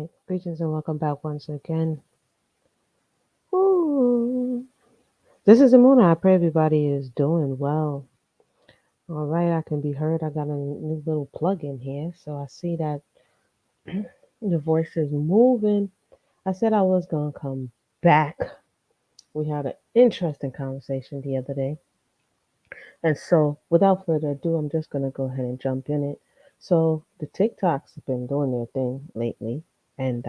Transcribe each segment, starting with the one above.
right. Greetings and welcome back once again. Ooh. This is Amuna. I pray everybody is doing well. All right, I can be heard. I got a new little plug in here, so I see that the voice is moving. I said I was going to come back. We had an interesting conversation the other day. And so, without further ado, I'm just going to go ahead and jump in it. So, the TikToks have been doing their thing lately. And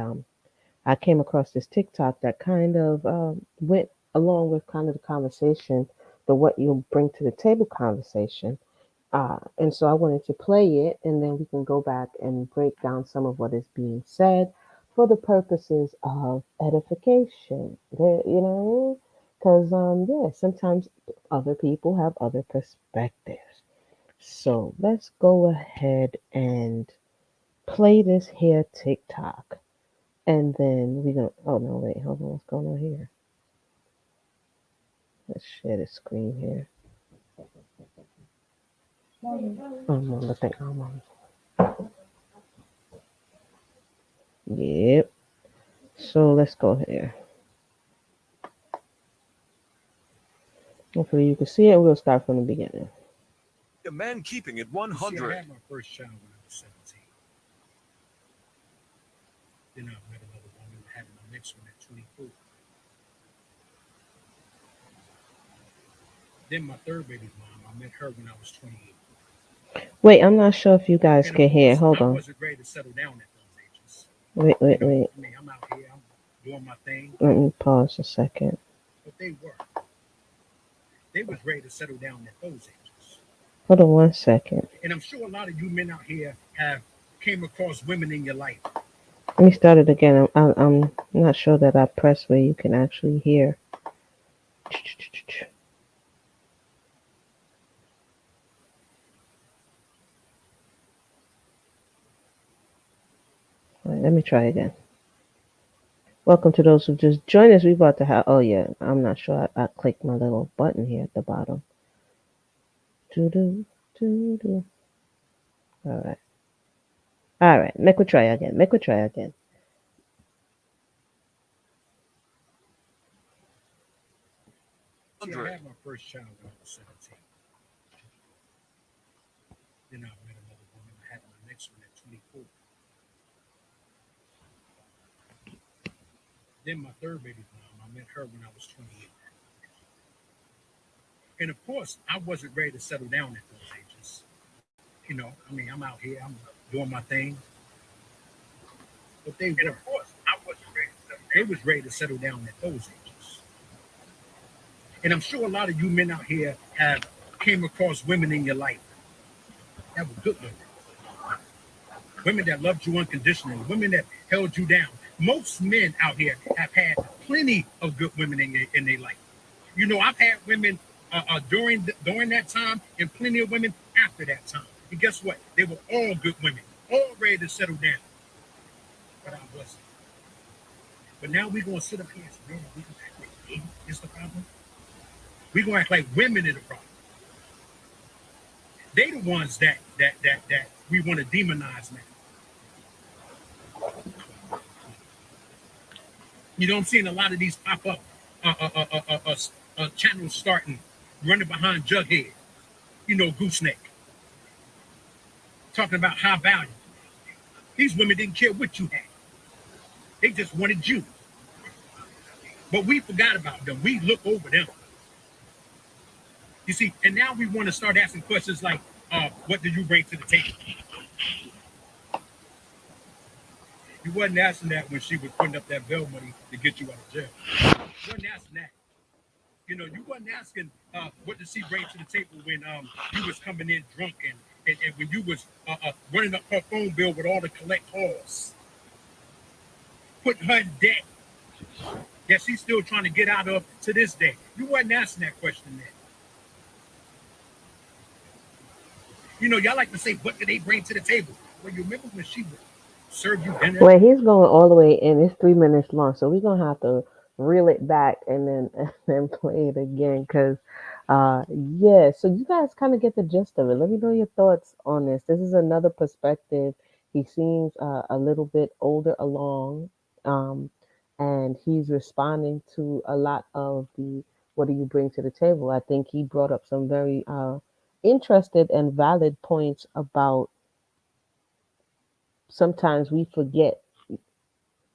I came across this TikTok that kind of went along with kind of the conversation, the what you bring to the table conversation. And so I wanted to play it, and then we can go back and break down some of what is being said for the purposes of edification. There, you know, because yeah, sometimes other people have other perspectives. So let's go ahead and play this here TikTok. And then we gonna. Oh no! Wait, hold on. What's going on here? Let's share the screen here. I'm on the thing. I'm on. Yep. So let's go here. Hopefully you can see it. We'll start from the beginning. A man keeping it 100. I had my first child when I was 17. Then I met another woman, had my next one at 24. Then my third baby's mom, I met her when I was 28. Wait, I'm not sure if you guys And can of hear. course, Hold I on. wasn't ready to settle down at those ages. Wait. I mean, I'm out here, I'm doing my thing. Let me pause a second. But they were. They was ready to settle down at those ages. Hold on 1 second. And I'm sure a lot of you men out here have came across women in your life. Let me start it again. I'm not sure that I press where you can actually hear. All right, let me try again. Welcome to those who just joined us. We about to have. Oh yeah, I'm not sure. I clicked my little button here at the bottom. Do do do do. All right. All right. Make we try again. Make we try again. See, I had my first child when I was 17. Then I met another woman. I had my next one at 24. Then my third baby's mom, I met her when I was 28. And of course, I wasn't ready to settle down at those ages. I mean, I'm out here, I'm doing my thing. But they were. And of course, I wasn't ready to settle down. They was ready to settle down at those ages. And I'm sure a lot of you men out here have came across women in your life that were good women. Women that loved you unconditionally, women that held you down. Most men out here have had plenty of good women in their life. I've had women during that time and plenty of women after that time. And guess what? They were all good women, all ready to settle down. But I wasn't. But now we're going to sit up here and say, man, we going to act like men is the problem. We're going to act like women are the problem. They the ones that we want to demonize now. I'm seeing a lot of these pop up channels starting, running behind Jughead, Gooseneck, talking about high value. These women didn't care what you had. They just wanted you. But we forgot about them. We look over them. You see, and now we want to start asking questions like, what do you bring to the table? You wasn't asking that when she was putting up that bail money to get you out of jail. You wasn't asking that. You wasn't asking what did she bring to the table when you was coming in drunk and when you was running up her phone bill with all the collect calls, putting her in debt that she's still trying to get out of to this day. You wasn't asking that question then. Y'all like to say, what did they bring to the table? Well, you remember when she would serve you dinner? Wait, he's going all the way in. It's 3 minutes long, so we're gonna have to reel it back and then and then play it again. Cause, yeah. So you guys kind of get the gist of it. Let me know your thoughts on this. This is another perspective He seems a little bit older along, um, and he's responding to a lot of the what do you bring to the table. I think he brought up some very interested and valid points about sometimes we forget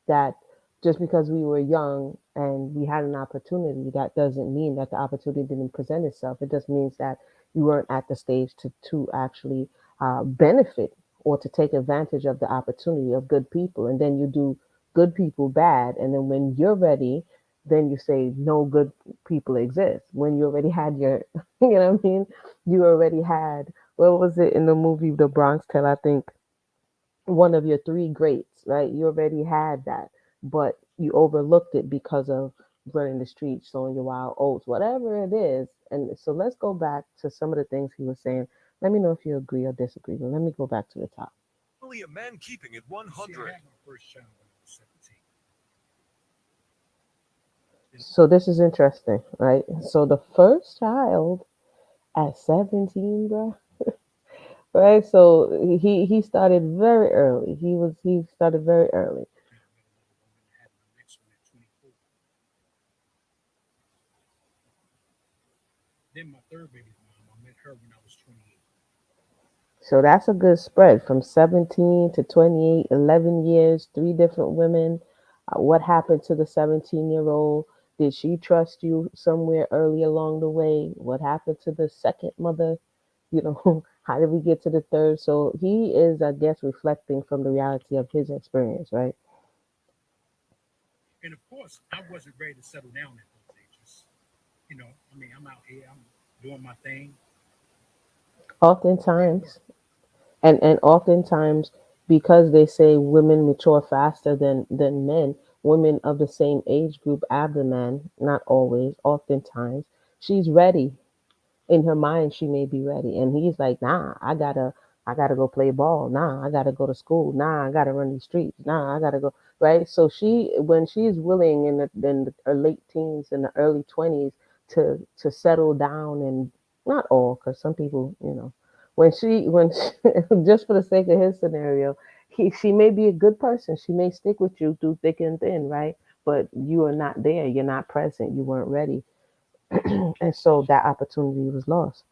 that just because we were young and we had an opportunity, that doesn't mean that the opportunity didn't present itself. It just means that you weren't at the stage to actually benefit or to take advantage of the opportunity of good people. And then you do good people bad. And then when you're ready, then you say no good people exist. When you already had your, you know what I mean? You already had, what was it in the movie The Bronx Tale? I think one of your three greats, right? You already had that, but you overlooked it because of running the streets, sowing your wild oats, whatever it is. And so let's go back to some of the things he was saying. Let me know if you agree or disagree, but let me go back to the top. Only a man keeping it 100. See, I had my first child when I was 17. So this is interesting, right? So the first child at 17, bro, right? So he started very early. He started very early. Then I met another woman and had my next one at 24. Then my third baby's mom, I met her when I was 28. So that's a good spread from 17 to 28, 11 years, three different women. What happened to the 17-year-old? Did she trust you somewhere early along the way? What happened to the second mother? You know, how did we get to the third? So he is, I guess, reflecting from the reality of his experience, right? And of course, I wasn't ready to settle down at those ages. I mean, I'm out here, I'm doing my thing. It didn't Oftentimes, work. and oftentimes because they say women mature faster than men, women of the same age group as the man, not always, oftentimes she's ready in her mind. She may be ready, and he's like, nah, I gotta go play ball. Nah, I gotta go to school. Nah, I gotta run these streets. Nah, I gotta go, right? So she, when she's willing in her late teens and the early 20s to settle down, and not all, because some people, when she, just for the sake of his scenario, she may be a good person. She may stick with you through thick and thin, right? But you are not there. You're not present. You weren't ready. And so that opportunity was lost.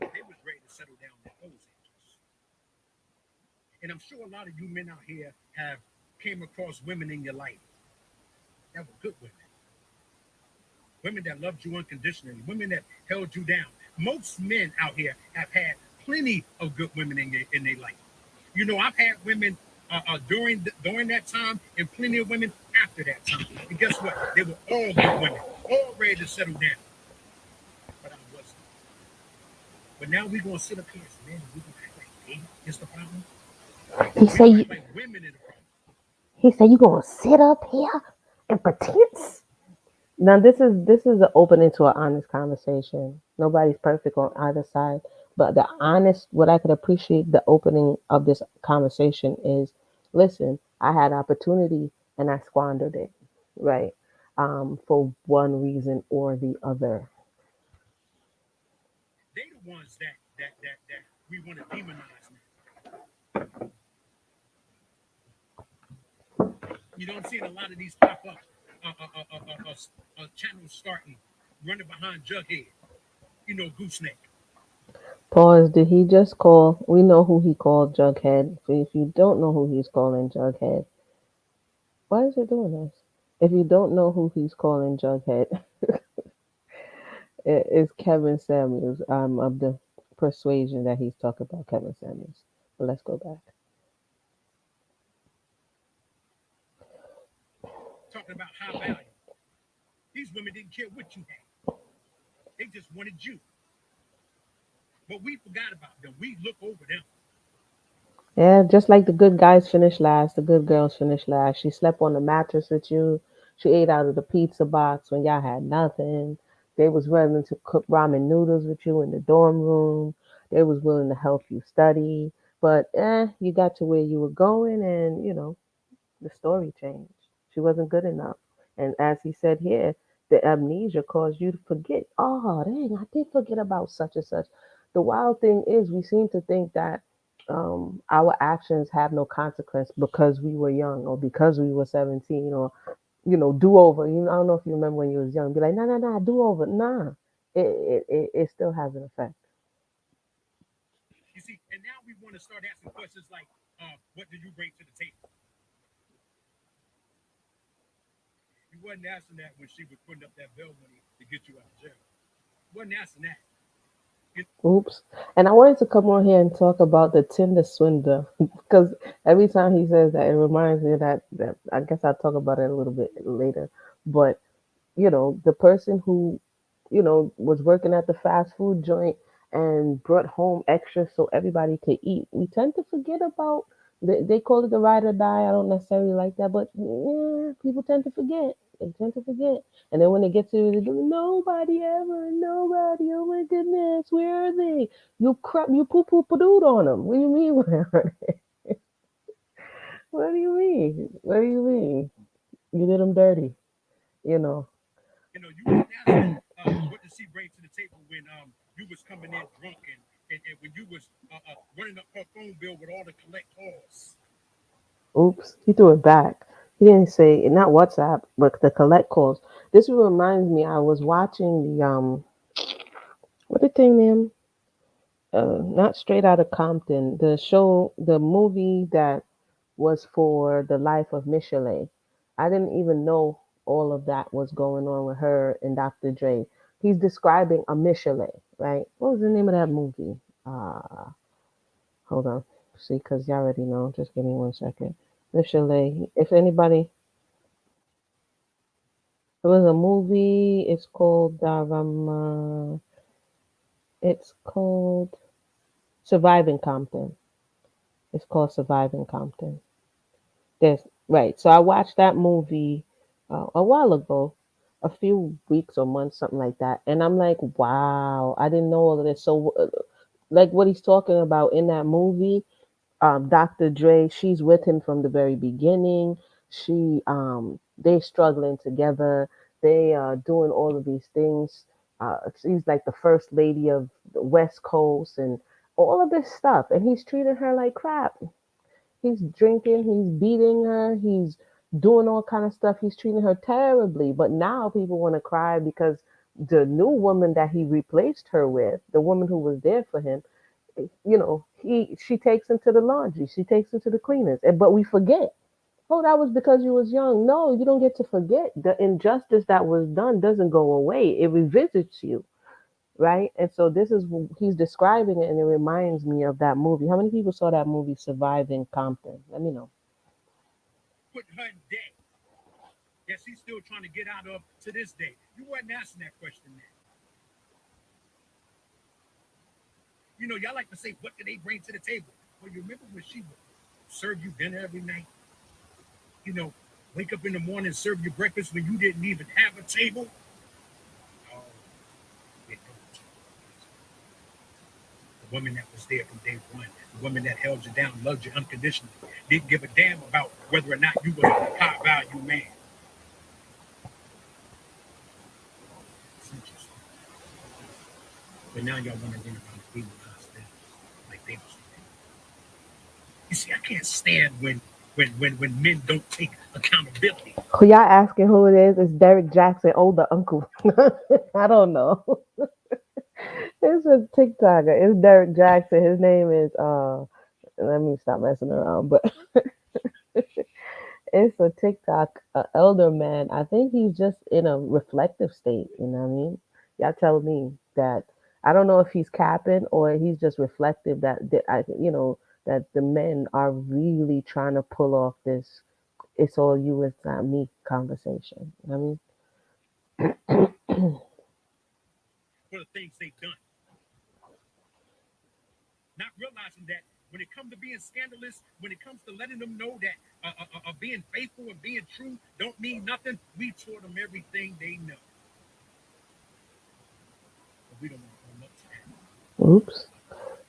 They was ready to settle down at those ages. And I'm sure a lot of you men out here have came across women in your life that were good women, women that loved you unconditionally, women that held you down. Most men out here have had plenty of good women in their life. I've had women during that time and plenty of women after that time. And guess what? They were all good women, all ready to settle down. But I wasn't. But now we're going to sit up here as men and we're going to act like they is the problem. He We're said, going to act like women are the problem. you gonna sit up here and pretend. Now this is an opening to an honest conversation. Nobody's perfect on either side, but the honest, what I could appreciate the opening of this conversation is, listen, I had opportunity and I squandered it, right? For one reason or the other. They the ones that we want to demonize now. I'm seeing a lot of these pop up channels starting, running behind Jughead, Gooseneck. Pause. Did he just call? We know who he called Jughead. If you don't know who he's calling Jughead, why is he doing this? If you don't know who he's calling Jughead, it is Kevin Samuels. I'm of the persuasion that he's talking about Kevin Samuels. But let's go back. Talking about high value. These women didn't care what you had. They just wanted you. But we forgot about them. We look over them. Yeah, just like the good guys finish last, the good girls finish last. She slept on the mattress with you. She ate out of the pizza box when y'all had nothing. They was willing to cook ramen noodles with you in the dorm room. They was willing to help you study. But you got to where you were going, and the story changed. She wasn't good enough. And as he said here, the amnesia caused you to forget. Oh, dang, I did forget about such and such. The wild thing is, we seem to think that our actions have no consequence because we were young or because we were 17 or do over. I don't know if you remember when you was young, be like, nah, nah, nah, do over. Nah, it still has an effect. You see, and now we want to start asking questions like, what did you bring to the table? You wasn't asking that when she was putting up that bail money to get you out of jail. You wasn't asking that. It, Oops. And I wanted to come on here and talk about the Tinder swindler because every time he says that, it reminds me of that I guess I'll talk about it a little bit later. But the person who, was working at the fast food joint and brought home extra so everybody could eat. We tend to forget about, they call it the ride or die. I don't necessarily like that, but yeah, people tend to forget. They tend to forget. And then when they get to it, they go, nobody ever, nobody, oh my goodness, where are they? You crap, you poo poo poo on them. What do you mean, where are they? What do you mean? What do you mean? You did them dirty, you know. you wasn't asking what did she bring to the table when you was coming in drunk and when you was running up her phone bill with all the collect calls. Oops, he threw it back. He didn't say not WhatsApp, but the collect calls. This reminds me. I was watching the what the thing name? Not Straight Out of Compton. The show, the movie that was for the life of Michelet. I didn't even know all of that was going on with her and Dr. Dre. He's describing a Michelet, right? What was the name of that movie? Hold on. See, because you already know. Just give me 1 second. Michelet. If anybody, it was a movie. It's called Surviving Compton. It's called Surviving Compton. There's right. So I watched that movie a while ago, a few weeks or months, something like that, and I'm like, wow, I didn't know all of this. So, like what he's talking about in that movie, Dr. Dre, she's with him from the very beginning. They struggling together. They are doing all of these things. She's like the first lady of the West Coast and all of this stuff. And he's treating her like crap. He's drinking. He's beating her. He's doing all kind of stuff. He's treating her terribly. But now people want to cry because the new woman that he replaced her with, the woman who was there for him, she takes him to the laundry, she takes him to the cleaners, but we forget, oh, that was because you was young. No, you don't get to forget. The injustice that was done doesn't go away, it revisits you, right? And so this is, he's describing it, and it reminds me of that movie. How many people saw that movie Surviving Compton? Let me know. Put her in debt that she's still trying to get out of to this day. You wasn't asking that question then. Y'all like to say, what did they bring to the table? Well, you remember when she would serve you dinner every night? You know, wake up in the morning and serve you breakfast when you didn't even have a table? Oh, it don't. The woman that was there from day one, the woman that held you down, loved you unconditionally, didn't give a damn about whether or not you was a high value man. It's interesting. But now y'all want to run around and demonize them like they was. You see, I can't stand when men don't take accountability. Who y'all asking who it is? It's Derek Jackson, older uncle. I don't know. It's a TikToker. It's Derek Jackson. His name is let me stop messing around, but it's a TikTok elder man. I think he's just in a reflective state. You know what I mean? Y'all tell me that. I don't know if he's capping or he's just reflective that the men are really trying to pull off this "it's all you, it's not me" conversation. You know what I mean? For the things they've done. Not realizing that when it comes to being scandalous, when it comes to letting them know that being faithful and being true don't mean nothing, we taught them everything they know. But we don't want to own up to that. Oops.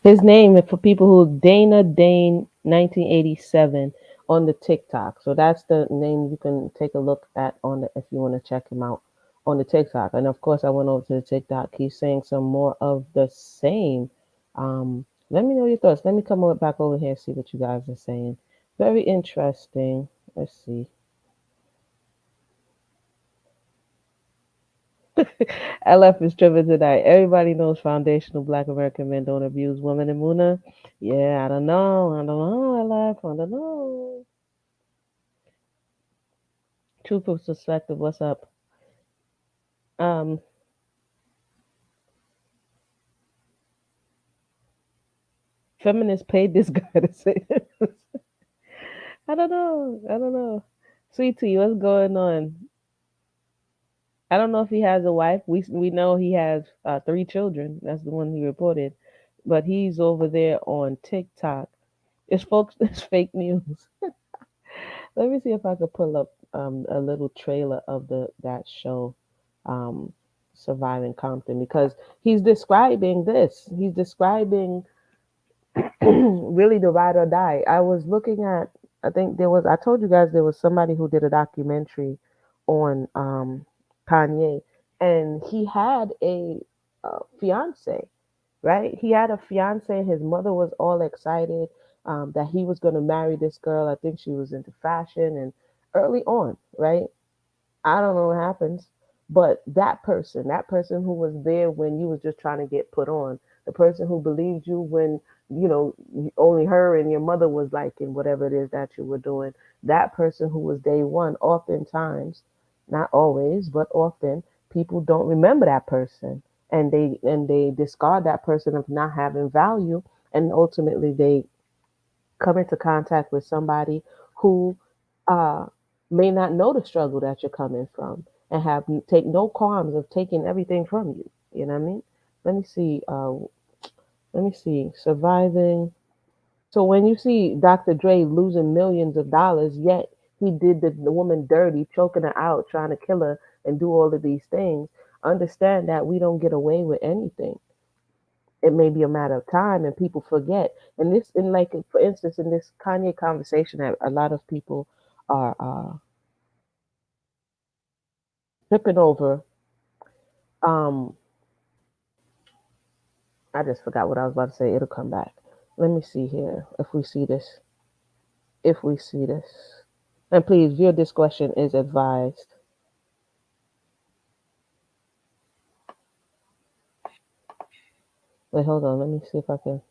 His name, for people who, Dana Dane 1987 on the TikTok. So that's the name you can take a look at on the, if you want to check him out on the TikTok. And of course, I went over to the TikTok. He's saying some more of the same. Let me know your thoughts. Let me come back over here and see what you guys are saying. Very interesting. Let's see. LF is tripping tonight. Everybody knows foundational Black American men don't abuse women in Muna. Yeah, I don't know. I don't know, LF. I don't know. True perspective. What's up? Um, Feminists paid this guy to say this. I don't know. I don't know. Sweet tea, what's going on? I don't know if he has a wife. We know he has 3 children. That's the one he reported, but he's over there on TikTok. It's folks. It's fake news. Let me see if I could pull up a little trailer of the that show, um, Surviving Compton, because he's describing this. He's describing really the ride or die. I was looking at. I think there was. I told you guys there was somebody who did a documentary on Kanye, and he had a fiance, right? He had a fiance. His mother was all excited that he was going to marry this girl. I think she was into fashion and early on, right? I don't know what happens, but that person who was there when you was just trying to get put on, the person who believed you when only her and your mother was liking whatever it is that you were doing, that person who was day one, oftentimes, not always, but often, people don't remember that person, and they discard that person of not having value, and ultimately they come into contact with somebody who uh, may not know the struggle that you're coming from and have take no qualms of taking everything from you. You know what I mean? Let me see. Let me see. Surviving. So when you see Dr. Dre losing millions of dollars, yet he did the woman dirty, choking her out, trying to kill her, and do all of these things. Understand that we don't get away with anything. It may be a matter of time and people forget. And this, in like, for instance, in this Kanye conversation that a lot of people are tripping over, um, I just forgot what I was about to say. It'll come back. Let me see here if we see this. If we see this. And please, viewer discretion is advised. Wait, hold on. Let me see if I can.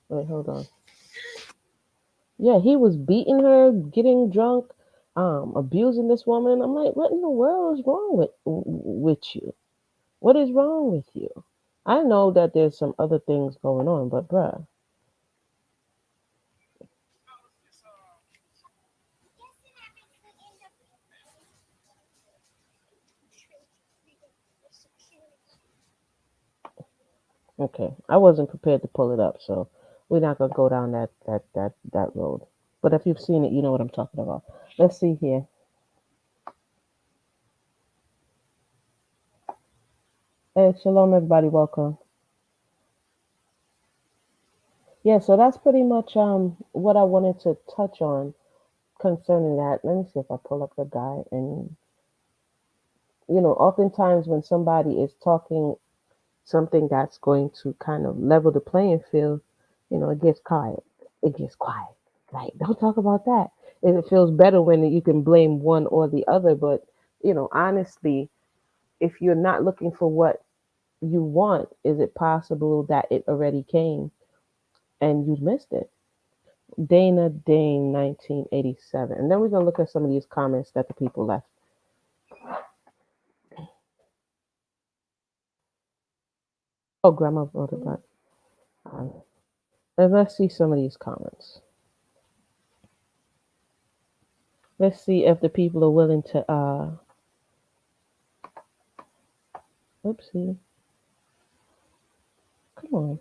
Wait, hold on. Yeah, he was beating her, getting drunk, abusing this woman. I'm like, what in the world is wrong with you? What is wrong with you? I know that there's some other things going on, but bruh, okay. I wasn't prepared to pull it up, so we're not gonna go down that road. But if you've seen it, you know what I'm talking about. Let's see here. Hey, shalom, everybody. Welcome. Yeah, so that's pretty much what I wanted to touch on concerning that. Let me see if I pull up the guy. And oftentimes when somebody is talking something that's going to kind of level the playing field, it gets quiet. It gets quiet. Like, don't talk about that. And it feels better when you can blame one or the other. But, honestly, if you're not looking for what you want, is it possible that it already came and you missed it? Dana Dane, 1987. And then we're going to look at some of these comments that the people left. Oh, Grandma wrote about. And let's see some of these comments. Let's see if the people are willing to oopsie. Come on.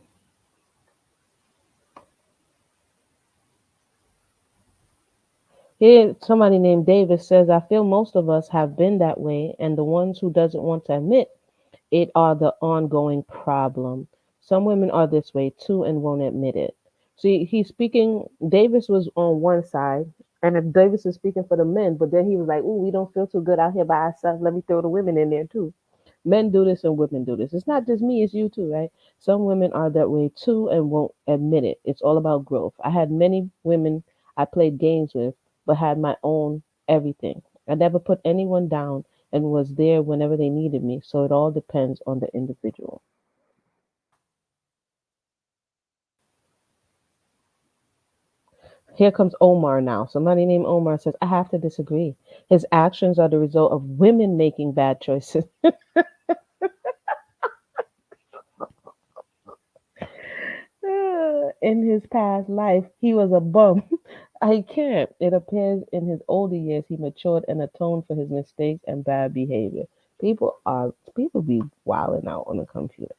Here somebody named Davis says, I feel most of us have been that way, and the ones who doesn't want to admit it are the ongoing problem. Some women are this way too and won't admit it. See, he's speaking. Davis was on one side, And if Davis is speaking for the men, but then he was like, "Ooh, we don't feel too good out here by ourselves. Let me throw the women in there too." Men do this and women do this. It's not just me, it's you too, right? Some women are that way too and won't admit it. It's all about growth. I had many women I played games with, but had my own everything. I never put anyone down and was there whenever they needed me. So it all depends on the individual. Here comes Omar now. Somebody named Omar says, I have to disagree. His actions are the result of women making bad choices. In his past life, he was a bum. I can't. It appears in his older years he matured and atoned for his mistakes and bad behavior. People be wilding out on the computer.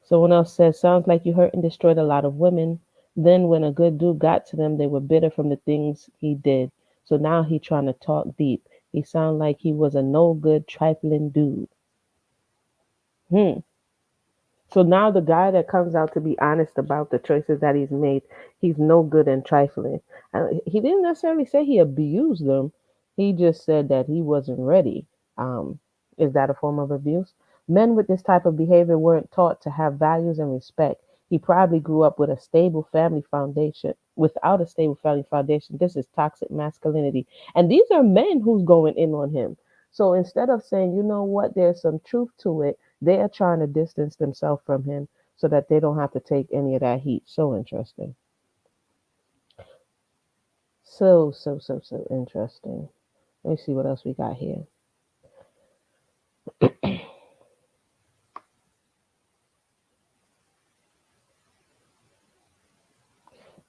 Someone else says, sounds like you hurt and destroyed a lot of women. Then when a good dude got to them, they were bitter from the things he did. So now he trying to talk deep. He sound like he was a no good trifling dude. Hmm. So now the guy that comes out to be honest about the choices that he's made, he's no good and trifling. He didn't necessarily say he abused them. He just said that he wasn't ready. Um, is that a form of abuse? Men with this type of behavior weren't taught to have values and respect. He probably grew up with a stable family foundation. Without a stable family foundation, this is toxic masculinity. And these are men who's going in on him. So instead of saying, you know what, there's some truth to it, they are trying to distance themselves from him so that they don't have to take any of that heat. So interesting. So interesting. Let me see what else we got here.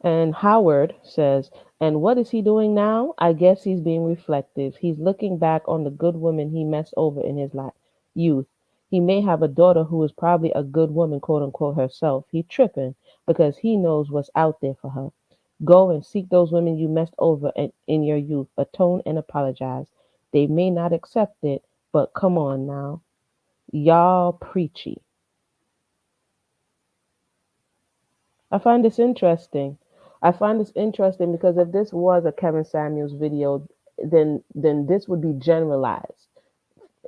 And Howard says, and what is he doing now? I guess he's being reflective. He's looking back on the good woman he messed over in his life, youth. He may have a daughter who is probably a good woman, quote unquote, herself. He tripping because he knows what's out there for her. Go and seek those women you messed over in your youth. Atone and apologize. They may not accept it, but come on now. Y'all preachy. I find this interesting. I find this interesting because if this was a Kevin Samuels video, then this would be generalized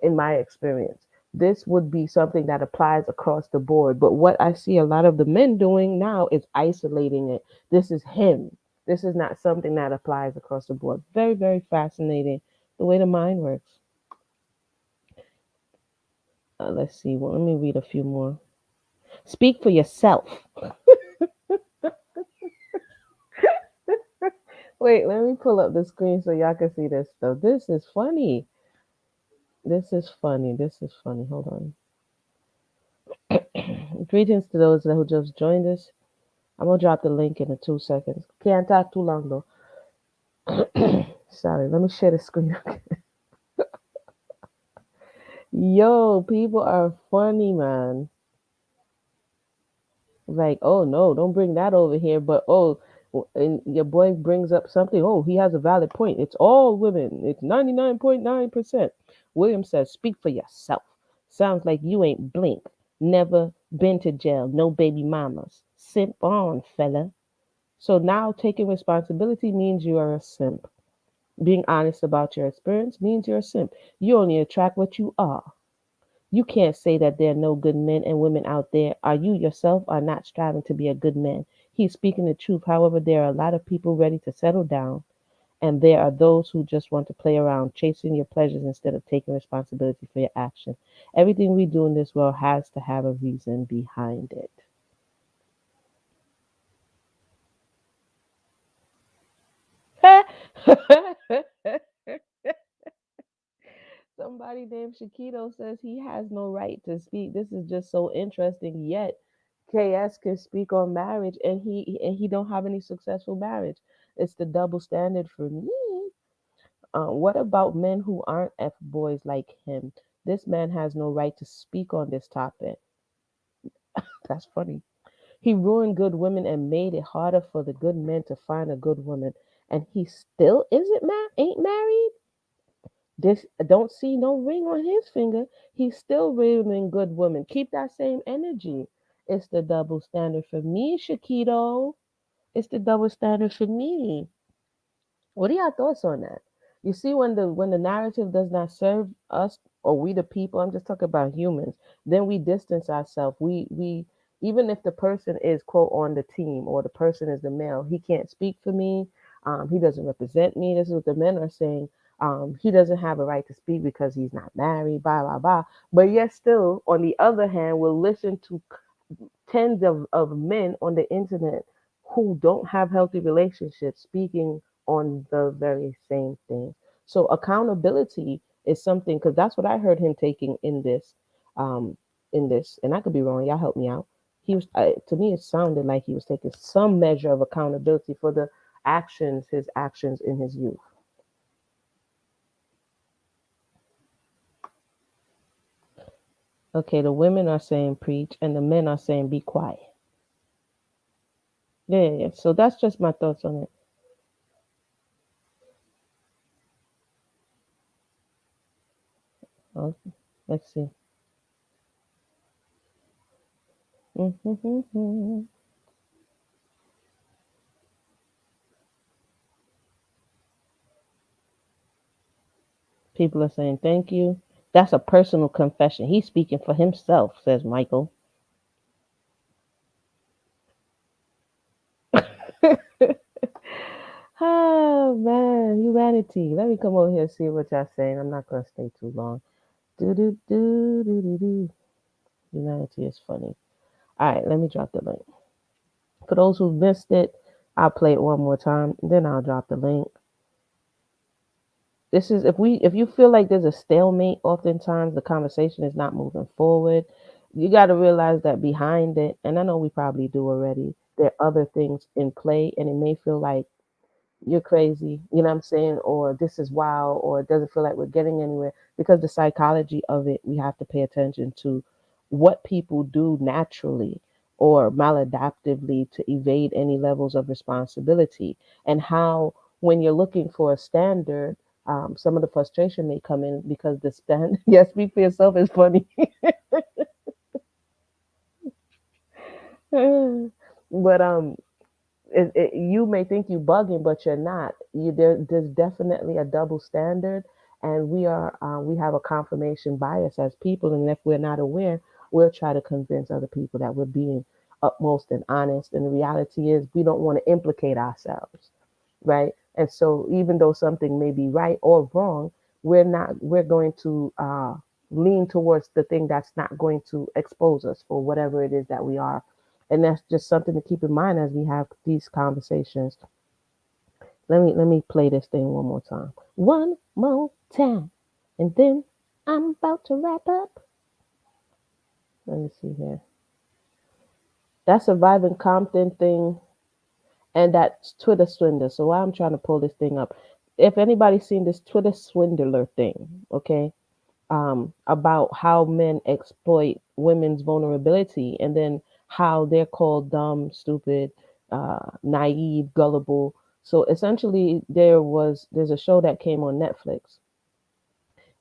in my experience. This would be something that applies across the board. But what I see a lot of the men doing now is isolating it. This is him. This is not something that applies across the board. Very, very fascinating the way the mind works. Let's see. Well, let me read a few more. Speak for yourself. Wait, let me pull up the screen so y'all can see this stuff. This is funny. This is funny. This is funny. Hold on. Greetings to those who just joined us. I'm gonna drop the link in 2 seconds. Can't talk too long though. Sorry, let me share the screen. Yo, people are funny, man. Like, oh no, don't bring that over here. But oh, and your boy brings up something. Oh, he has a valid point. It's all women. It's 99.9%. William says, speak for yourself. Sounds like you ain't blink. Never been to jail. No baby mamas. Simp on, fella. So now taking responsibility means you are a simp. Being honest about your experience means you're a simp. You only attract what you are. You can't say that there are no good men and women out there, or you yourself are not striving to be a good man. He's speaking the truth. However, there are a lot of people ready to settle down, and there are those who just want to play around, chasing your pleasures instead of taking responsibility for your action. Everything we do in this world has to have a reason behind it. Somebody named Shakito says he has no right to speak. This is just so interesting. Yet KS can speak on marriage, and he don't have any successful marriage. It's the double standard for me. What about men who aren't F boys like him? This man has no right to speak on this topic. That's funny. He ruined good women and made it harder for the good men to find a good woman. And he still isn't ain't married. This don't see no ring on his finger. He's still ruining good women. Keep that same energy. It's the double standard for me, Shakito. It's the double standard for me. What are your thoughts on that? You see, when the narrative does not serve us or we the people, I'm just talking about humans, then we distance ourselves. We even if the person is quote on the team or the person is the male, he can't speak for me. He doesn't represent me. This is what the men are saying. He doesn't have a right to speak because he's not married. Blah blah blah. But yet still, on the other hand, we'll listen to tens of men on the internet who don't have healthy relationships speaking on the very same thing. So accountability is something because that's what I heard him taking um, in this, and I could be wrong. Y'all help me out. He was to me, it sounded like he was taking some measure of accountability for the actions, his actions in his youth. Okay, the women are saying preach, and the men are saying be quiet. Yeah, yeah, yeah. So that's just my thoughts on it. Oh, let's see. People are saying thank you. That's a personal confession. He's speaking for himself, says Michael. Oh man, humanity. Let me come over here and see what y'all saying. I'm not gonna stay too long. Do do do do do do. Humanity is funny. All right, let me drop the link. For those who missed it, I'll play it one more time, then I'll drop the link. This is if you feel like there's a stalemate, oftentimes the conversation is not moving forward. You got to realize that behind it, and I know we probably do already, there are other things in play, and it may feel like you're crazy, you know what I'm saying, or this is wild, or it doesn't feel like we're getting anywhere because the psychology of it, we have to pay attention to what people do naturally or maladaptively to evade any levels of responsibility, and how when you're looking for a standard, some of the frustration may come in because the stand yes, speak for yourself is funny. But you may think you bugging, but you're not. There's definitely a double standard, and we have a confirmation bias as people, and if we're not aware, we'll try to convince other people that we're being utmost and honest. And the reality is, we don't want to implicate ourselves, right? And so, even though something may be right or wrong, we're not. We're going to lean towards the thing that's not going to expose us for whatever it is that we are, and that's just something to keep in mind as we have these conversations. Let me play this thing one more time, and then I'm about to wrap up. Let me see here. That surviving Compton thing and that Twitter swindler. So why I'm trying to pull this thing up. If anybody's seen this Twitter swindler thing, okay, about how men exploit women's vulnerability and then how they're called dumb, stupid, naive, gullible. So essentially, there's a show that came on Netflix,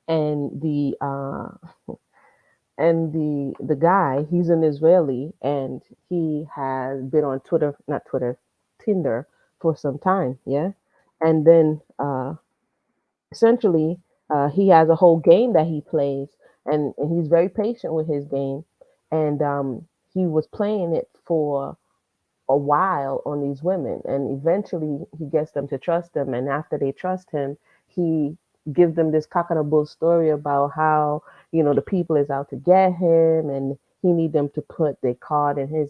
and the guy, he's an Israeli, and he has been on Twitter, not Twitter, Tinder for some time, yeah, and then essentially he has a whole game that he plays, and he's very patient with his game, and he was playing it for a while on these women, and eventually he gets them to trust him, and after they trust him, he gives them this cock and a bull story about how the people is out to get him, and he need them to put their card in his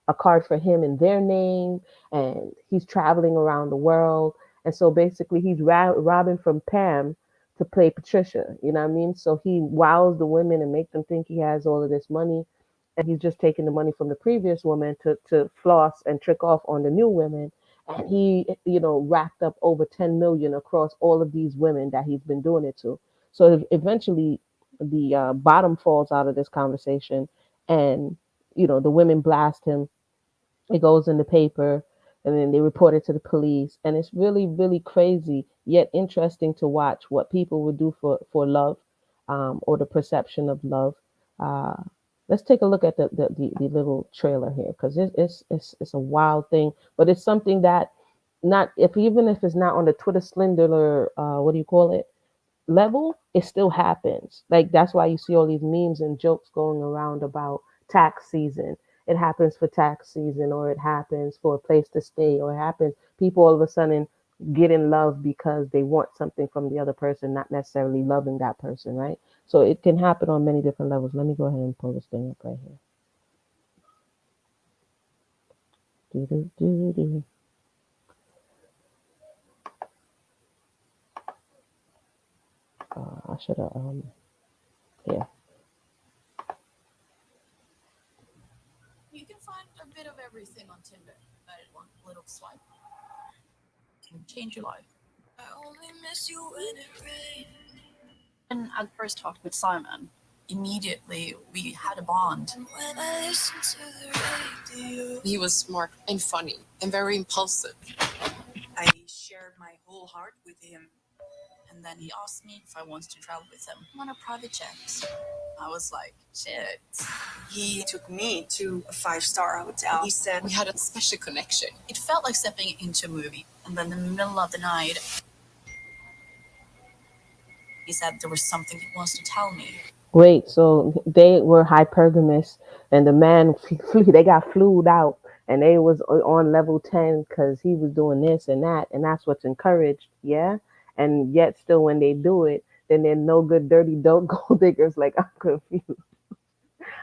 a card for him in their name, and he's traveling around the world. And so basically, he's robbing from Pam to play Patricia. You know what I mean? So he wows the women and make them think he has all of this money, and he's just taking the money from the previous woman to floss and trick off on the new women. And he, racked up over 10 million across all of these women that he's been doing it to. So eventually, the bottom falls out of this conversation, and the women blast him. It goes in the paper, and then they report it to the police, and it's really really crazy yet interesting to watch what people would do for love, or the perception of love. Let's take a look at the little trailer here because it's a wild thing, but it's something that not if even if it's not on the Twitter slender what do you call it level, it still happens. Like that's why you see all these memes and jokes going around about tax season. It happens for tax season, or it happens for a place to stay, or it happens people all of a sudden get in love because they want something from the other person, not necessarily loving that person, right? So it can happen on many different levels. Let me go ahead and pull this thing up right here. Doo-doo-doo-doo. I should have yeah. You can find a bit of everything on Tinder, but in one little swipe can change your life. I only miss you when it rains. When I first talked with Simon, immediately we had a bond. When I listened to the radio, He was smart and funny and very impulsive. I shared my whole heart with him. And then he asked me if I wanted to travel with him on a private jet. I was like, shit. He took me to a 5-star hotel. He said We had a special connection. It felt like stepping into a movie. And then in the middle of the night, he said there was something he wants to tell me. Wait, so they were hypergamous, and the man flew. They got flued out, and they was on level 10 because he was doing this and that's what's encouraged. Yeah, and yet still when they do it, then they're no good, dirty, dope gold diggers. Like I'm confused.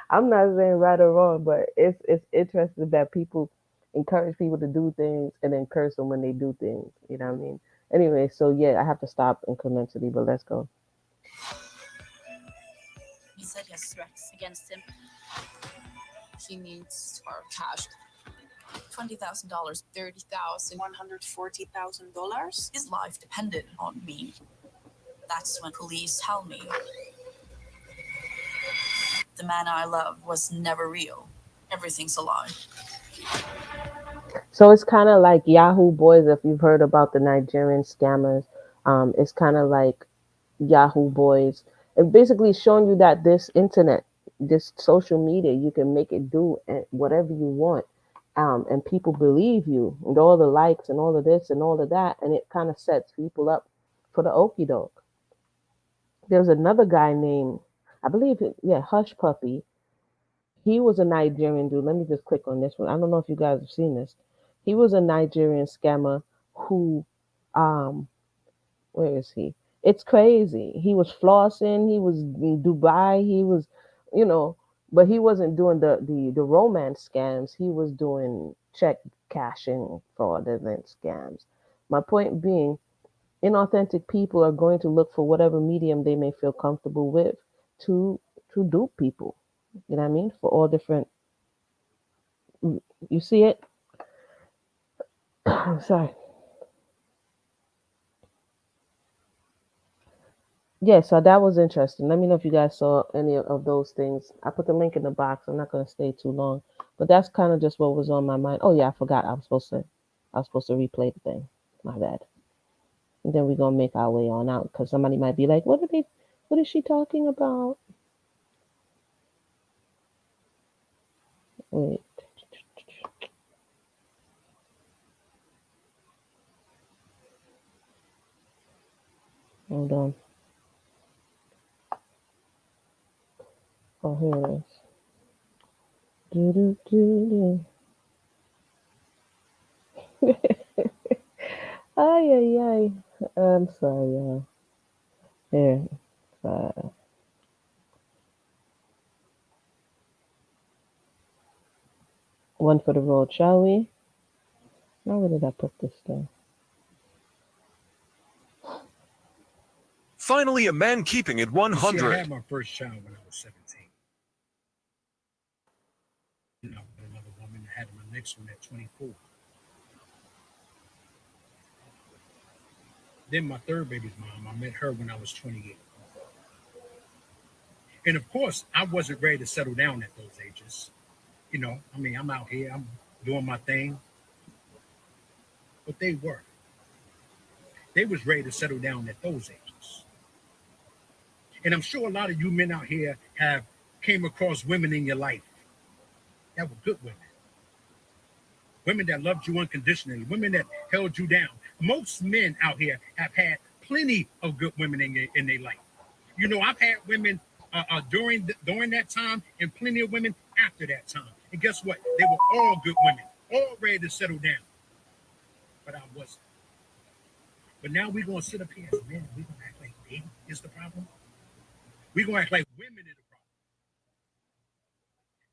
I'm not saying right or wrong, but it's interesting that people encourage people to do things and then curse them when they do things. You know what I mean? Anyway, so yeah, I have to stop incrementally, but let's go. He said he has threats against him. He needs our cash. $20,000, 30,000. $140,000. his life depended on me. That's when police tell me the man I love was never real. Everything's a lie. So it's kind of like Yahoo Boys, if you've heard about the Nigerian scammers. It's kind of like Yahoo Boys. It basically showing you that this internet, this social media, you can make it do whatever you want. And people believe you, and all the likes and all of this and all of that, and it kind of sets people up for the okey doke. There's another guy named, I believe, yeah, Hush Puppy. He was a Nigerian dude. Let me just click on this one. I don't know if you guys have seen this. He was a Nigerian scammer who, um, where is he? It's crazy. He was flossing. He was in Dubai. He was, you know, but he wasn't doing the romance scams. He was doing check cashing fraudulent scams. My point being, inauthentic people are going to look for whatever medium they may feel comfortable with to to dupe people. You know what I mean? For all different. You see it? Sorry. Yeah, so that was interesting. Let me know if you guys saw any of those things. I put the link in the box. I'm not going to stay too long, but that's kind of just what was on my mind. Oh yeah, I forgot. I was supposed to replay the thing. My bad. And then we're gonna make our way on out because somebody might be like, "What are they? What is she talking about?" Wait, hold on. Oh, here it is. Do-do-do-do. Ay, ay, ay. I'm sorry, y'all. Here, uh, one for the road, shall we? Now, where did I put this thing? Finally, a man keeping it You see, I 100. had my first child when I was 17. With another woman. I had my next one at 24. Then my third baby's mom, I met her when I was 28. And of course, I wasn't ready to settle down at those ages. I mean, I'm out here, I'm doing my thing, but they were. They was ready to settle down at those ages. And I'm sure a lot of you men out here have came across women in your life that were good women, women that loved you unconditionally, women that held you down. Most men out here have had plenty of good women in their life. You know, I've had women during that time, and plenty of women after that time. And guess what? They were all good women, all ready to settle down. But I wasn't. But now we're gonna sit up here as men. We're gonna act like they is the problem. We're gonna act like women are the problem.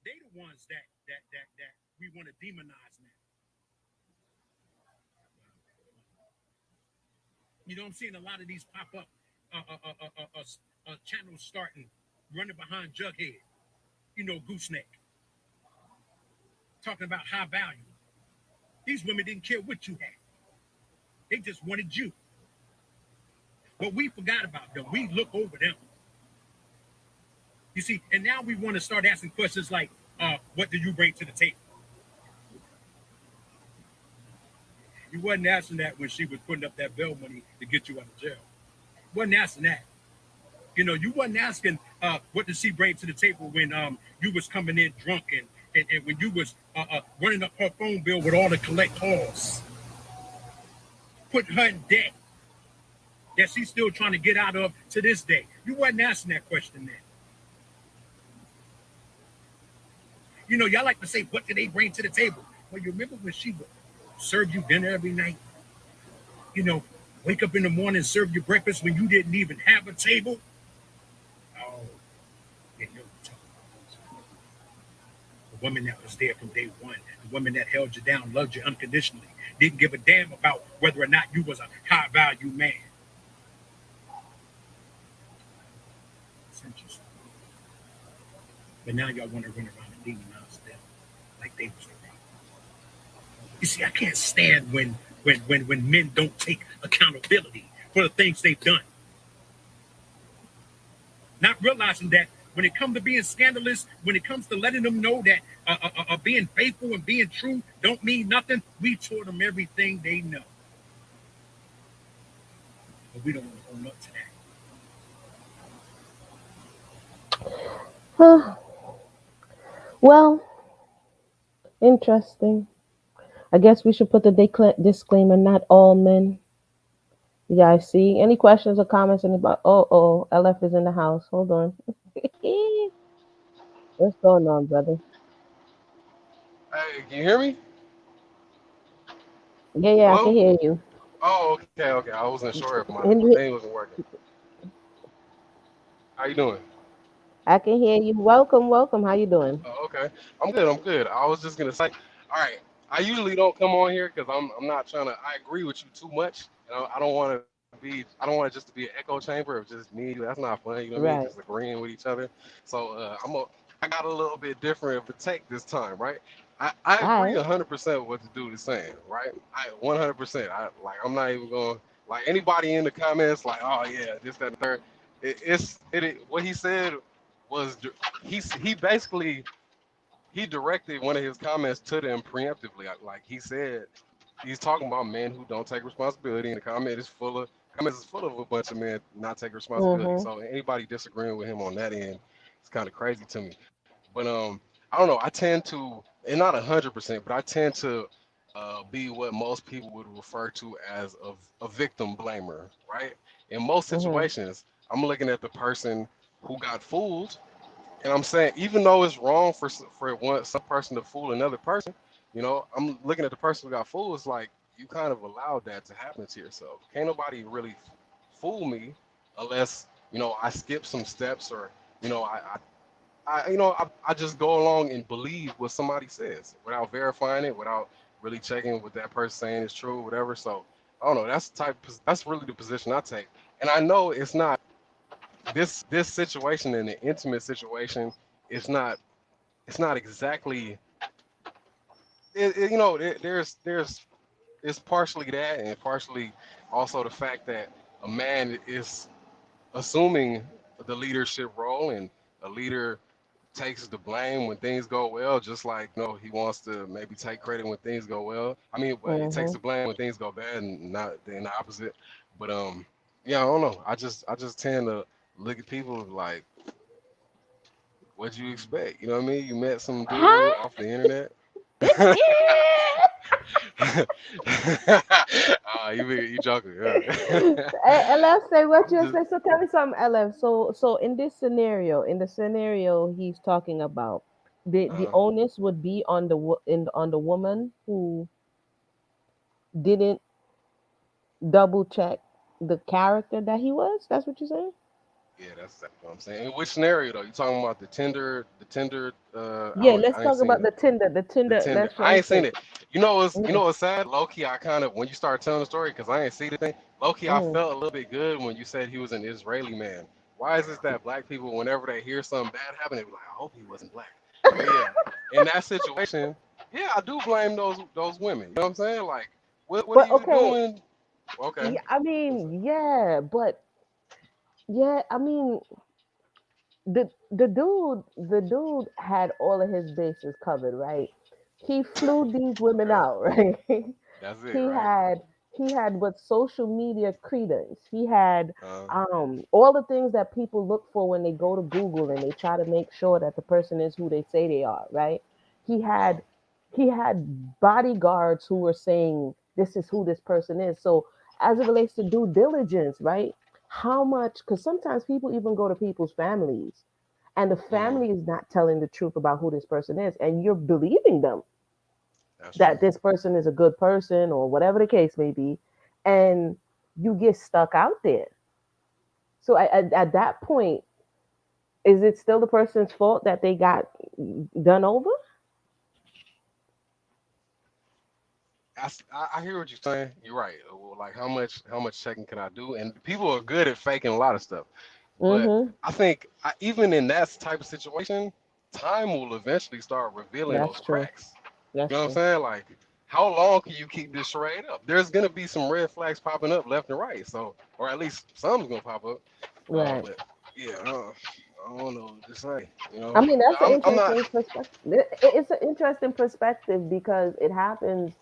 They the ones that we want to demonize now. You know, I'm seeing a lot of these pop up channels starting running behind Jughead. You know, Gooseneck talking about high value. These women didn't care what you had; they just wanted you. But we forgot about them. We look over them. You see, and now we want to start asking questions like, "What do you bring to the table?" You wasn't asking that when she was putting up that bail money to get you out of jail. Wasn't asking that. You know, you wasn't asking what does she bring to the table when you was coming in drunk and when you was running up her phone bill with all the collect calls, putting her in debt that she's still trying to get out of to this day. You wasn't asking that question then. You know, y'all like to say, what did they bring to the table? Well, you remember when she would serve you dinner every night? You know, wake up in the morning and serve you breakfast when you didn't even have a table? Oh, yeah, you're the woman that was there from day one, the woman that held you down, loved you unconditionally, didn't give a damn about whether or not you was a high value man. It's interesting. But now y'all want to run around and demonize them like they was the problem. You see, I can't stand when men don't take accountability for the things they've done. Not realizing that when it comes to being scandalous, when it comes to letting them know that being faithful and being true don't mean nothing, we taught them everything they know. But we don't want to own up to Well, interesting. I guess we should put the disclaimer: not all men. You guys see? Any questions or comments? Anybody? Oh, LF is in the house. Hold on. What's going on, brother? Hey, can you hear me? Yeah, I can Hello? hear you. Oh, okay. I wasn't sure if my And thing wasn't working. How you doing? I can hear you. Welcome. How you doing? Oh, okay. I'm good. I was just gonna say, all right. I usually don't come on here because I'm not trying to. I agree with you too much. I don't want to be. I don't want it just to be an echo chamber of just me and you. That's not fun. You know what I mean? Just Right. agreeing with each other. So I got a little bit different of a take this time, right? I All agree right. 100% with what the dude is saying, right? I 100%. I'm not even going like anybody in the comments like, oh yeah, this that and the third. What he said was he basically he directed one of his comments to them preemptively. Like he said, he's talking about men who don't take responsibility, and the comments is full of a bunch of men not taking responsibility. Mhm. So anybody disagreeing with him on that end, it's kind of crazy to me. But I don't know. I tend to, and not 100%, but I tend to be what most people would refer to as a victim blamer, right? In most Mhm. situations, I'm looking at the person who got fooled, and I'm saying, even though it's wrong for some person to fool another person, I'm looking at the person who got fooled. It's like you kind of allowed that to happen to yourself. Can't nobody really fool me unless I skip some steps or I just go along and believe what somebody says without verifying it, without really checking what that person saying is true, or whatever. So I don't know. That's really the position I take. And I know it's not this situation in an intimate situation. It's not exactly. There's it's partially that, and partially also the fact that a man is assuming the leadership role, and a leader takes the blame when things go well, just like he wants to maybe take credit when things go well. I mean, but he takes Mhm. the blame when things go bad, and not then the opposite. But yeah, I don't know. I just tend to look at people like, What'd you expect? You know what I mean? You met some dude Huh? off the internet. You joking? Yeah. LF, say what I'm you just say. So tell me something, LF. So in this scenario, he's talking about, the uh, onus would be on on the woman who didn't double check the character that he was. That's what you're saying. yeah, that's exactly what I'm saying. In which scenario though? You talking about the Tinder? Yeah, let's I ain't talk seen about it. the Tinder. The The Tinder. Tinder. Let's I ain't face seen it. it. Mm, What's sad? Low key, I kind of when you start telling the story because I ain't see the thing. Low key, I mm. felt a little bit good when you said he was an Israeli man. Why is it that black people, whenever they hear something bad happen, they be like, I hope he wasn't black. But yeah, in that situation, yeah, I do blame those women. You know what I'm saying? Like, what are But you okay, doing? Okay. yeah, I What's up? mean, yeah, but yeah, I mean, the dude had all of his bases covered, right? He flew these women Okay. out, right? That's it, he right? had he had what social media credence. He had Uh, all the things that people look for when they go to Google and they try to make sure that the person is who they say they are, right? He uh, had he had bodyguards who were saying this is who this person is. So as it relates to due diligence, right? How much, because sometimes people even go to people's families and the mm, family is not telling the truth about who this person is, and you're believing them that's that true. this person is a good person or whatever the case may be, and you get stuck out there. So at that point, is it still the person's fault that they got done over? I hear what you're saying. You're right. Well, like how much checking can I do? And people are good at faking a lot of stuff. But Mm-hmm. I think even in that type of situation, time will eventually start revealing those That's true. cracks. You That's know what I'm true. saying? Like, how long can you keep this charade up? There's gonna be some red flags popping up left and right. So, or at least some's gonna pop up. Right. But yeah, I don't know what to say. You I know, mean, that's an I'm not. interesting perspective. It's an interesting perspective because it happens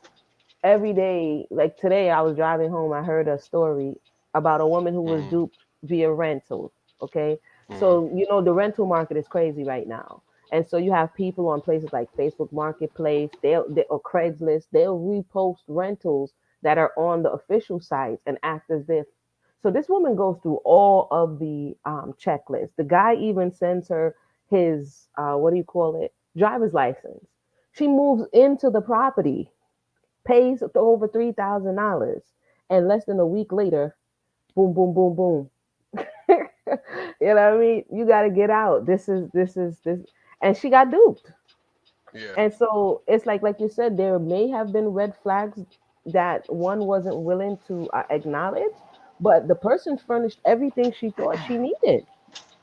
every day. Like today, I was driving home. I heard a story about a woman who was Mm, duped via rentals. Okay, mm, so the rental market is crazy right now, and so you have people on places like Facebook Marketplace, or Craigslist. They'll repost rentals that are on the official sites and act as if. So this woman goes through all of the checklists. The guy even sends her his what do you call it, driver's license. She moves into the property, pays over $3,000, and less than a week later, boom, boom, boom, boom. You know what I mean? You got to get out. This, and she got duped. yeah. And so it's like you said, there may have been red flags that one wasn't willing to acknowledge, but the person furnished everything she thought she needed.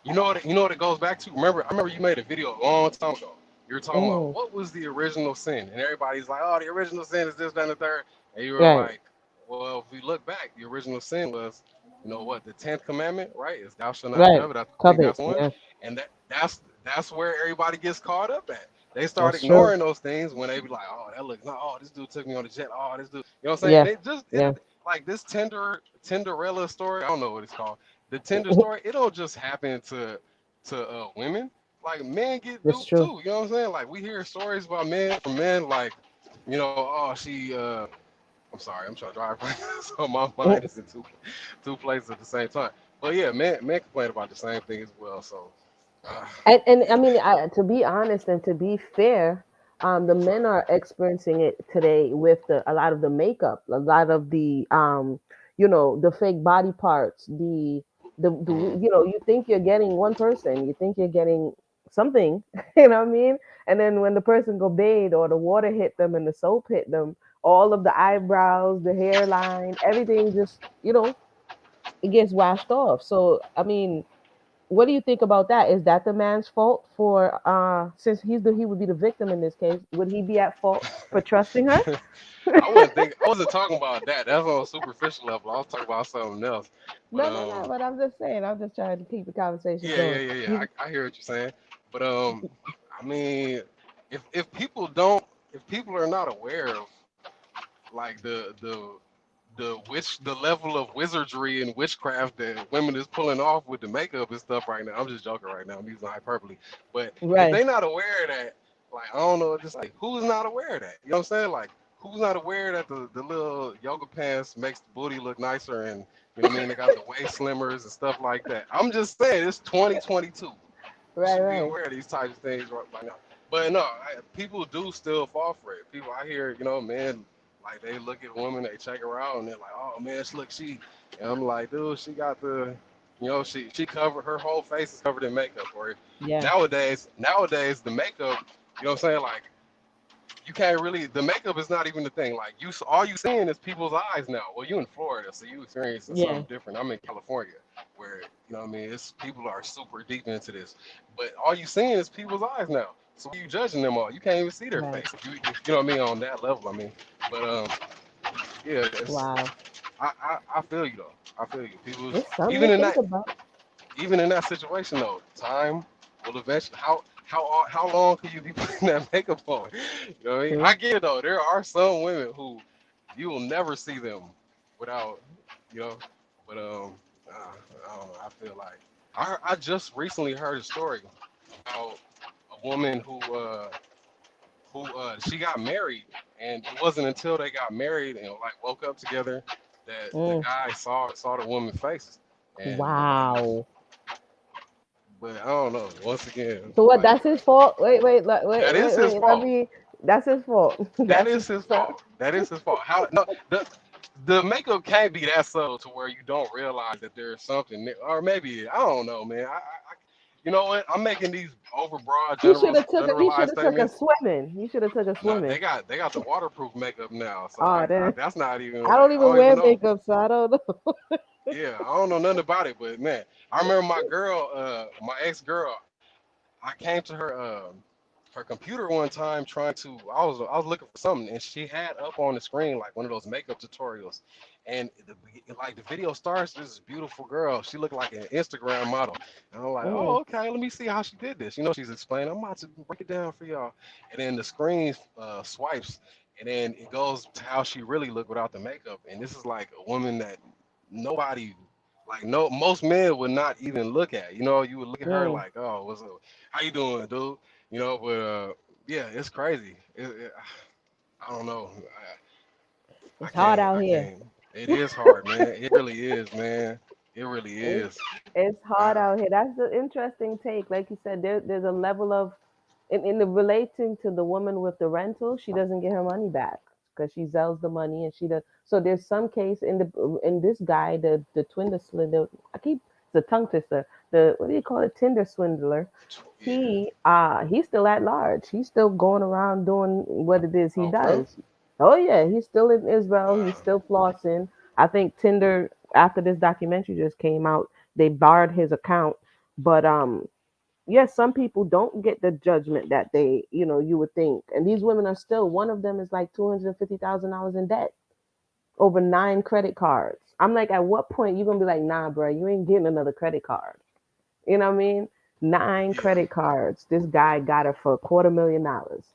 You know what it goes back to? I remember you made a video a long time ago. You were talking about Mm, what was the original sin, and everybody's like, "Oh, the original sin is this, that, and the third." And you were right, like, "Well, if we look back, the original sin was, you know what, the 10th commandment, right? Is thou shalt not right. covet. I think Covet. that's one, Yeah, and that's where everybody gets caught up at. They start that's true. ignoring those things when they be like, "Oh, that looks not. Oh, this dude took me on the jet. Oh, this dude." You know what I'm saying? Yeah, And it yeah. like this Tinderella story. I don't know what it's called. The Tinder story. It don't just happen to women. Like men get That's duped true. too. You know what I'm saying? Like we hear stories about men from men like, oh she I'm sorry, I'm trying to drive right now, so my mind is in two places at the same time. But yeah, men complain about the same thing as well. So And yeah, I mean, to be honest and to be fair, the men are experiencing it today with a lot of the makeup, a lot of the the fake body parts, mm, you think you're getting one person, you think you're getting something, you know what I mean? And then when the person go bathe or the water hit them and the soap hit them, all of the eyebrows, the hairline, everything just, it gets washed off. So I mean, what do you think about that? Is that the man's fault for since he would be the victim in this case, would he be at fault for trusting her? I wasn't talking about that. That's on a superficial level. I was talking about something else. But No, no, no. But I'm just saying, I'm just trying to keep the conversation yeah, yeah, going. yeah, yeah. You, I hear what you're saying. But I mean, if people don't, if people are not aware of like the the level of wizardry and witchcraft that women is pulling off with the makeup and stuff right now. I'm just joking right now. I'm using hyperbole. But if Right. they not aware of that, like I don't know, just like who's not aware of that? You know what I'm saying? Like who's not aware that the little yoga pants makes the booty look nicer and you know what I mean? They got the waist slimmers and stuff like that. I'm just saying it's 2022. You Right. should be Right. aware of these types of things right now. But no, people do still fall for it. People, I hear, you know, men like they look at a woman, they check her out, and they're like, "Oh man, look, she." And I'm like, "Dude, she got the, you know, she covered her whole face is covered in makeup." Or Yeah. nowadays the makeup, you know what I'm saying? Like you can't really the makeup is not even the thing. Like all you seeing is people's eyes now. Well, you in Florida, so you experiencing Yeah. something different. I'm in California, where you know what I mean. It's people are super deep into this, but all you seeing is people's eyes now. So what are you judging them all? You can't even see their Right. face. You know what I mean on that level. I mean, but yeah, Wow. I feel you though. I feel you. People It's something even to in think that about. even in that situation though, time will eventually how long can you be putting that makeup on? You know what I mean? I True. get it though. There are some women who you will never see them without, you know. But I don't know. I feel like I just recently heard a story about a woman who she got married, and it wasn't until they got married and like woke up together that the Mm. guy saw the woman's face, and like, Wow. but I don't know. Once again, So what? like That's his fault. Wait. Wait. that Wait. is Wait. his Wait. Let fault. me. That's his fault. That That's is his his fault. fault. That is his fault. How no the makeup can't be that subtle to where you don't realize that there's something, or maybe I don't know, man. You know what? I'm making these overbroad, He should have took. He should generalized have took a statements. swimming. He should have took a Nah, swimming. they got the waterproof makeup now, so Oh, then that's not even I like don't I even don't even wear know. makeup, so I don't know. Yeah, I don't know nothing about it, but man, I remember my girl, my ex girl. I came to her computer one time trying to I was looking for something and she had up on the screen like one of those makeup tutorials and like the video starts this beautiful girl she looked like an Instagram model and I'm like Mm. oh okay let me see how she did this you know she's explaining I'm about to break it down for y'all and then the screen swipes and then it goes to how she really looked without the makeup and this is like a woman that nobody like no most men would not even look at you know you would look at her Mm. like oh what's up how you doing, dude? You know, but yeah, it's crazy. I don't know. I It's hard can't. out I here. can't. It is hard, man. It really is, man. It really It's, is. it's hard Uh, out here. That's the interesting take. Like you said, there's a level of in the relating to the woman with the rental, she doesn't get her money back because she sells the money and she does. So there's some case in this guy, the Twinder swindler. I keep the tongue twister. The what do you call it? Tinder swindler. yeah. He's still at large. He's still going around doing what it is he Oh, for real? does. Oh yeah, he's still in Israel. He's Wow. still flossing. I think Tinder after this documentary just came out, they barred his account. But yes, some people don't get the judgment that you would think. And these women are still, one of them is like $250,000 in debt over 9 credit cards. I'm like, at what point you gonna be like, nah, bro, you ain't getting another credit card? You know what I mean? Nine Yeah. credit cards. This guy got it for $250,000.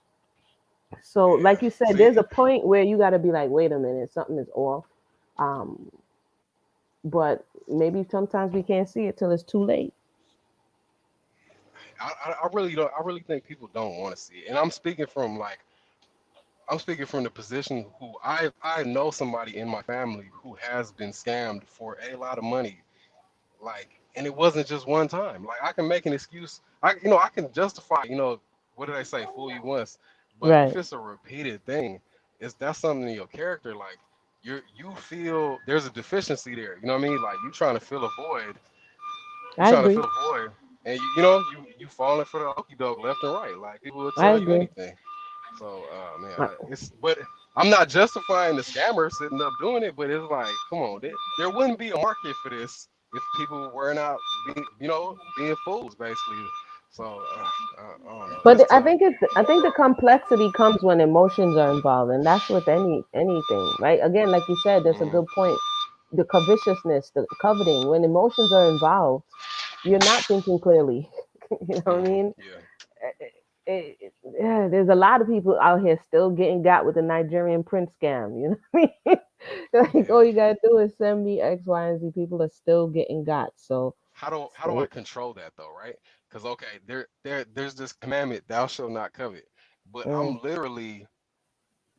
So, like Yeah. you said, See, there's a point where you got to be like, wait a minute, something is off. Um, but maybe sometimes we can't see it till it's too late. I really don't. I really think people don't want to see it. And I'm speaking from the position who I know somebody in my family who has been scammed for a lot of money like and it wasn't just one time like I can make an excuse I can justify what do they say fool you once but if Right. it's a repeated thing it's that's something in your character like you feel there's a deficiency there you know what I mean like you trying to fill a void you I trying to agree. fill a void and you falling for the okey doke left and right like people will I tell you agree. anything so man Uh, it's but I'm not justifying the scammer sitting up doing it, but it's like, come on, there wouldn't be a market for this if people were not being fools, basically. So I don't know. It's But tough. I think the complexity comes when emotions are involved, and that's with anything, right? Again, like you said, that's a Mm, good point. The covetousness, the coveting, when emotions are involved, you're not thinking clearly. You know what I hmm mean? yeah, yeah, there's a lot of people out here still getting got with the Nigerian prince scam. You know what I mean? Like, all Yeah. you gotta do is send me X, Y, and Z. People are still getting got. How do I So control that though, right? Because okay, there's this commandment, thou shalt not covet. But mm, I'm literally,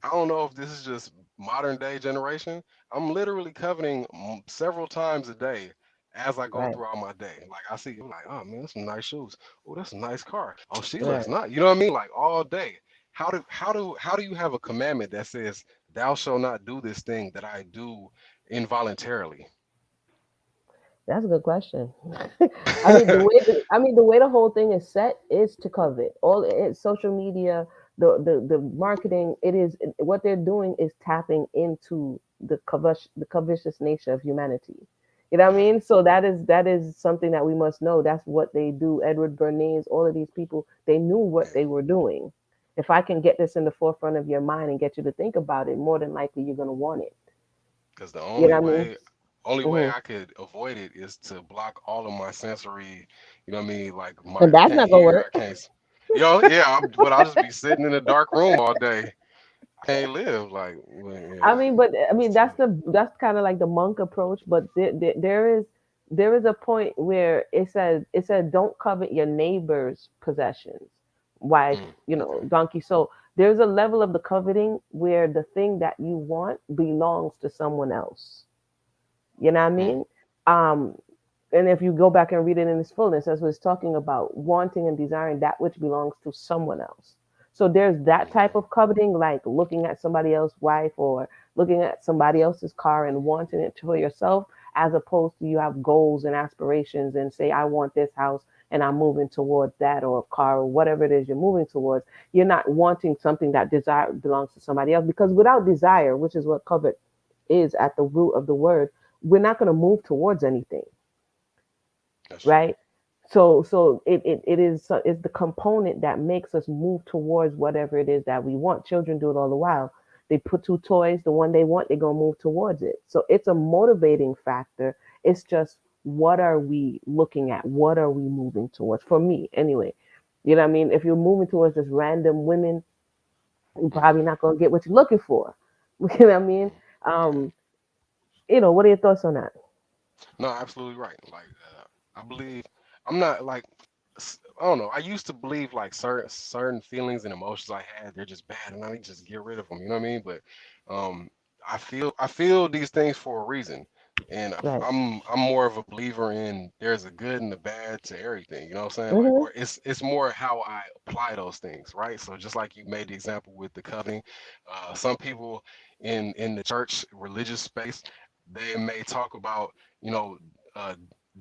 I don't know if this is just modern day generation. I'm literally coveting several times a day as I go right, throughout my day. Like I see, I'm like, oh man, that's some nice shoes. Oh, that's a nice car. Oh, she looks right. nice. You know what I mean? Like all day. How do you have a commandment that says thou shalt not do this thing that I do involuntarily? That's a good question. I mean, the way the whole thing is set is to covet. All it's social media, the marketing. It is what they're doing is tapping into the covetous nature of humanity. You know what I Mhm. mean? So that is something that we must know. That's what they do. Edward Bernays, all of these people, they knew what Yeah. they were doing. If I can get this in the forefront of your mind and get you to think about it, more than likely you're gonna want it. Because the You only know what I mean? way, only way Hmm. I could avoid it is to block all of my sensory. You know what I mean? Like And I that's can't not gonna hear, work. I can't. Yeah, but I'll just be sitting in a dark room all day. I can't live like, well, I yeah. mean, but I It's mean tough. that's kind of like the monk approach. But there is a point where it said don't covet your neighbor's possessions, wife, Okay. donkey. So there's a level of the coveting where the thing that you want belongs to someone else. You know what I Mm, mean? Um, and if you go back and read it in its fullness, as was talking about wanting and desiring that which belongs to someone else. So there's that okay. type of coveting, like looking at somebody else's wife or looking at somebody else's car and wanting it for yourself, as opposed to you have goals and aspirations and say, I want this house and I'm moving towards that or a car or whatever it is you're moving towards. You're not wanting something that desire belongs to somebody else because without desire, which is what covet is at the root of the word, we're not going to move towards anything, That's true. right? So it's the component that makes us move towards whatever it is that we want. Children do it all the while. They put two toys, the one they want, they're gonna move towards it. So it's a motivating factor. It's just what are we looking at? What are we moving towards? For me, anyway. You know what I mean? If you're moving towards just random women, you're Hmm. probably not gonna get what you're looking for. You know what I mean? Hmm. Yeah. Um, what are your thoughts on that? No, absolutely right. Like, I believe I'm not like I don't know. I used to believe like certain feelings and emotions I had, they're just bad, and I need to just get rid of them. You know what I mean? But um, I feel these things for a reason, and Right. I'm more of a believer in there's a good and a bad to everything. You know what I'm saying? Like, Hmm. or it's more how I apply those things, right? So just like you made the example with the covenant, some people in the church religious space, they may talk about, you know, uh,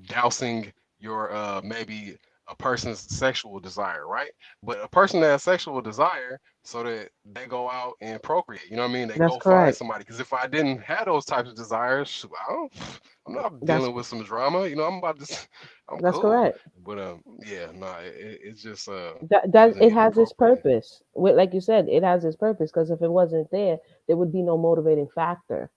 dousing your maybe a person's sexual desire, right? But a person that has sexual desire, so that they go out and procreate. You know what I mean? They That's go find correct. somebody. Because if I didn't have those types of desires, I'm not That's dealing with some drama. You know, I'm about to, I'm that's cool. correct. But yeah, no, it's just That using it it has its appropriately. purpose. Like you said, it has its purpose because if it wasn't there, there would be no motivating factor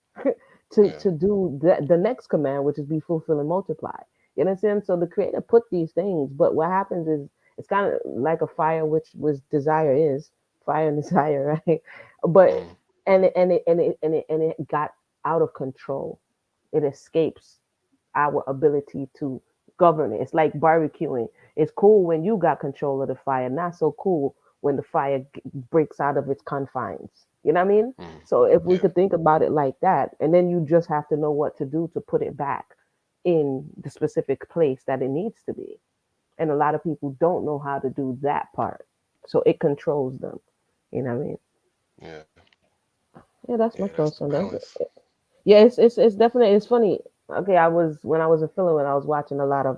to Yeah. do the next command, which is be fulfill and multiply. You understand? So the creator put these things, but what happens is it's kind of like a fire, which was desire is fire and desire, right? But Mm, and it got out of control. It escapes our ability to govern it. It's like barbecuing. It's cool when you got control of the fire, not so cool when the fire breaks out of its confines. You know what I mean? mm, So if we yeah. could think about it like that, and then you just have to know what to do to put it back in the specific place that it needs to be. And a lot of people don't know how to do that part. So it controls them. You know what I mean? Yeah. Yeah, that's Yeah. my That's thoughts the on that. balance. Yeah, it's definitely it's funny. Okay, when I was in Philly when I was watching a lot of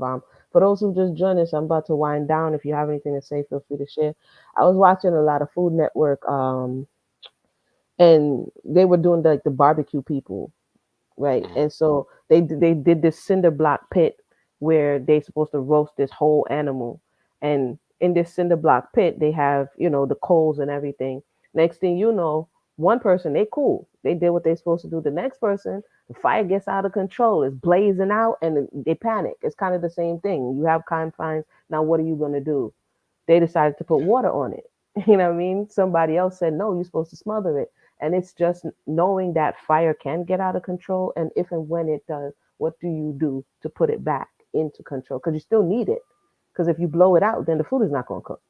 for those who just joined us, I'm about to wind down. If you have anything to say, feel free to share. I was watching a lot of Food Network, and they were doing like the barbecue people, right? Mm, And so they did this cinder block pit where they supposed to roast this whole animal, and in this cinder block pit they have the coals and everything. Next thing you know, one person they cool, they did what they supposed to do. The next person, the fire gets out of control, it's blazing out, and they panic. It's kind of the same thing. You have confines now. What are you gonna do? They decided to put water on it. You know what I mean? Somebody else said, no, you're supposed to smother it. And it's just knowing that fire can get out of control. And if and when it does, what do you do to put it back into control? Because you still need it. Because if you blow it out, then the food is not going to cook,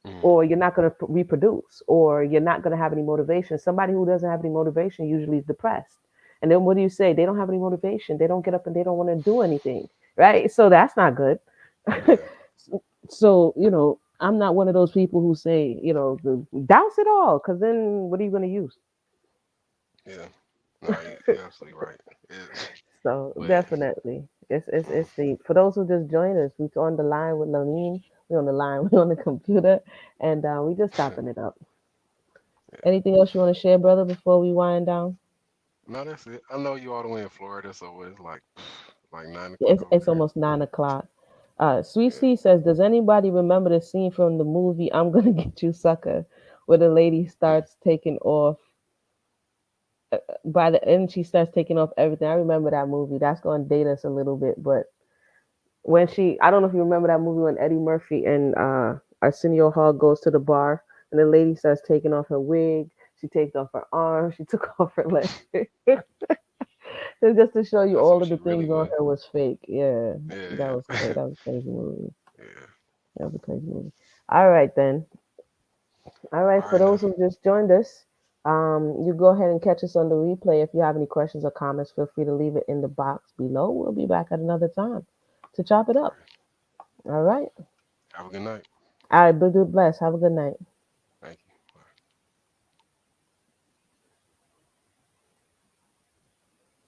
Mm, or you're not going to reproduce, or you're not going to have any motivation. Somebody who doesn't have any motivation usually is depressed. And then what do you say? They don't have any motivation. They don't get up and they don't want to do anything, right? So that's not good. yeah, So, I'm not one of those people who say, douse it all, because then what are you going to use? yeah. No, you're absolutely right. It, So but definitely, it's the for those who just joined us, we're on the line with Lamine. We're on the line. We're on the computer, and we just chopping it up. yeah. Anything else you want to share, brother, before we wind down? No, that's it. I know you all the way in Florida, so it's like 9 o'clock It's over it's there. almost 9 o'clock. Sweet Yeah. C says, "Does anybody remember the scene from the movie I'm Gonna Get You, Sucker, where the lady starts taking off by the end? She starts taking off everything. I remember that movie. That's going to date us a little bit, but when I don't know if you remember that movie when Eddie Murphy and Arsenio Hall goes to the bar and the lady starts taking off her wig. She takes off her arm. She took off her leg. It's just to show you That's who all of the she really things on was. her was fake. Yeah, that Yeah, was yeah. crazy. That was a crazy movie. Yeah. That was a crazy movie. All right then. All right, All for right now. those who just joined us, you go ahead and catch us on the replay. If you have any questions or comments, feel free to leave it in the box below. We'll be back at another time to chop it All up. right. All right. Have a good night. All right, be good, bless. Have a good night.